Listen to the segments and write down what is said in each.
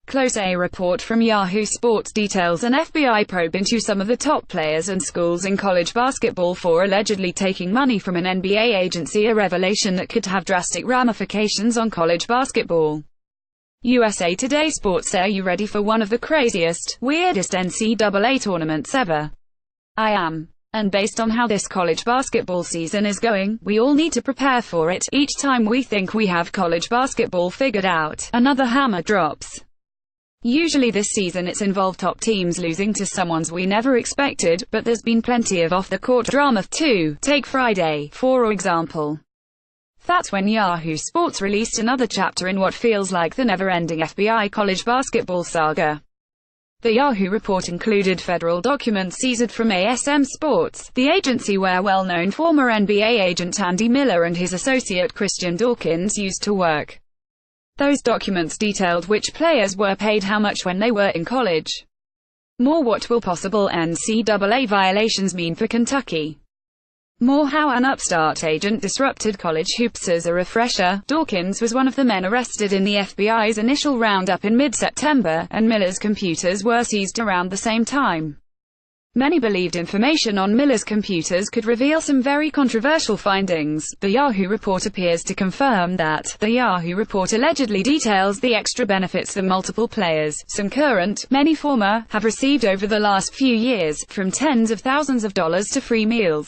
Close. A report from Yahoo Sports details an FBI probe into some of the top players and schools in college basketball for allegedly taking money from an NBA agency, a revelation that could have drastic ramifications on college basketball. USA Today Sports. Are you ready for one of the craziest, weirdest NCAA tournaments ever? I am. And based on how this college basketball season is going, we all need to prepare for it. Each time we think we have college basketball figured out, another hammer drops. Usually this season it's involved top teams losing to someones we never expected, but there's been plenty of off-the-court drama too. Take Friday, for example. That's when Yahoo Sports released another chapter in what feels like the never-ending FBI college basketball saga. The Yahoo report included federal documents seized from ASM Sports, the agency where well-known former NBA agent Andy Miller and his associate Christian Dawkins used to work. Those documents detailed which players were paid how much when they were in college. More, what will possible NCAA violations mean for Kentucky? More, how an upstart agent disrupted college hoops. As a refresher, Dawkins was one of the men arrested in the FBI's initial roundup in mid-September, and Miller's computers were seized around the same time. Many believed information on Miller's computers could reveal some very controversial findings. The Yahoo report appears to confirm that. The Yahoo report allegedly details the extra benefits that multiple players, some current, many former, have received over the last few years, from tens of thousands of dollars to free meals.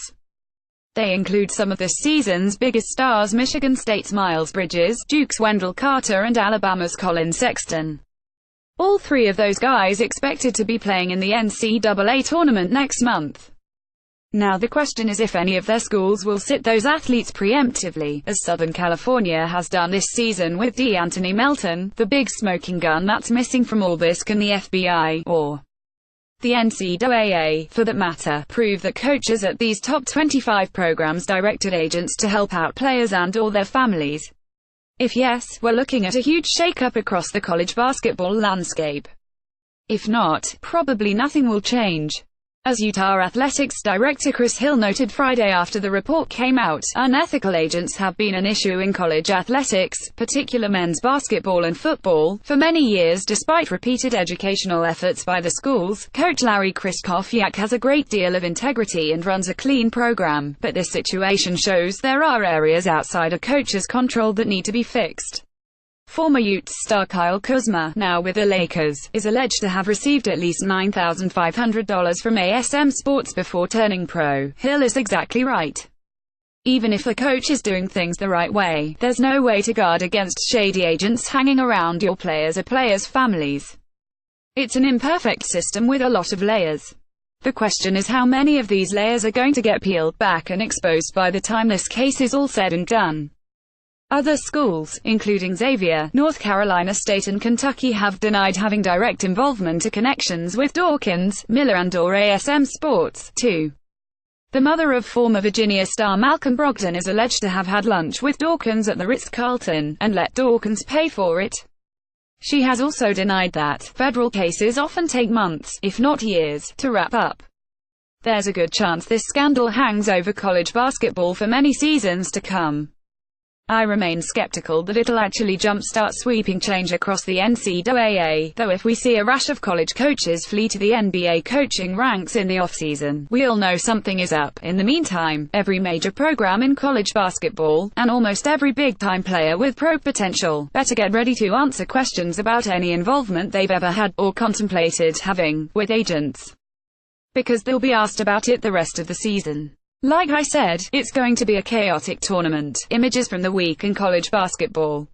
They include some of this season's biggest stars: Michigan State's Miles Bridges, Duke's Wendell Carter, and Alabama's Colin Sexton. All three of those guys expected to be playing in the NCAA tournament next month. Now the question is if any of their schools will sit those athletes preemptively, as Southern California has done this season with DeAnthony Melton, the big smoking gun that's missing from all this. Can the FBI, or the NCAA, for that matter, prove that coaches at these top 25 programs directed agents to help out players and/or their families? If yes, we're looking at a huge shakeup across the college basketball landscape. If not, probably nothing will change. As Utah Athletics director Chris Hill noted Friday after the report came out, unethical agents have been an issue in college athletics, particularly men's basketball and football, for many years. Despite repeated educational efforts by the schools, Coach Larry Krzyzkowiak has a great deal of integrity and runs a clean program, but this situation shows there are areas outside a coach's control that need to be fixed. Former Utes star Kyle Kuzma, now with the Lakers, is alleged to have received at least $9,500 from ASM Sports before turning pro. Hill is exactly right. Even if the coach is doing things the right way, there's no way to guard against shady agents hanging around your players or players' families. It's an imperfect system with a lot of layers. The question is how many of these layers are going to get peeled back and exposed by the time this case is all said and done. Other schools, including Xavier, North Carolina State and Kentucky, have denied having direct involvement or connections with Dawkins, Miller and/or ASM Sports, too. The mother of former Virginia star Malcolm Brogdon is alleged to have had lunch with Dawkins at the Ritz-Carlton, and let Dawkins pay for it. She has also denied that. Federal cases often take months, if not years, to wrap up. There's a good chance this scandal hangs over college basketball for many seasons to come. I remain skeptical that it'll actually jumpstart sweeping change across the NCAA, though if we see a rash of college coaches flee to the NBA coaching ranks in the offseason, we'll know something is up. In the meantime, every major program in college basketball, and almost every big-time player with pro potential, better get ready to answer questions about any involvement they've ever had, or contemplated having, with agents. Because they'll be asked about it the rest of the season. Like I said, it's going to be a chaotic tournament. Images from the week in college basketball.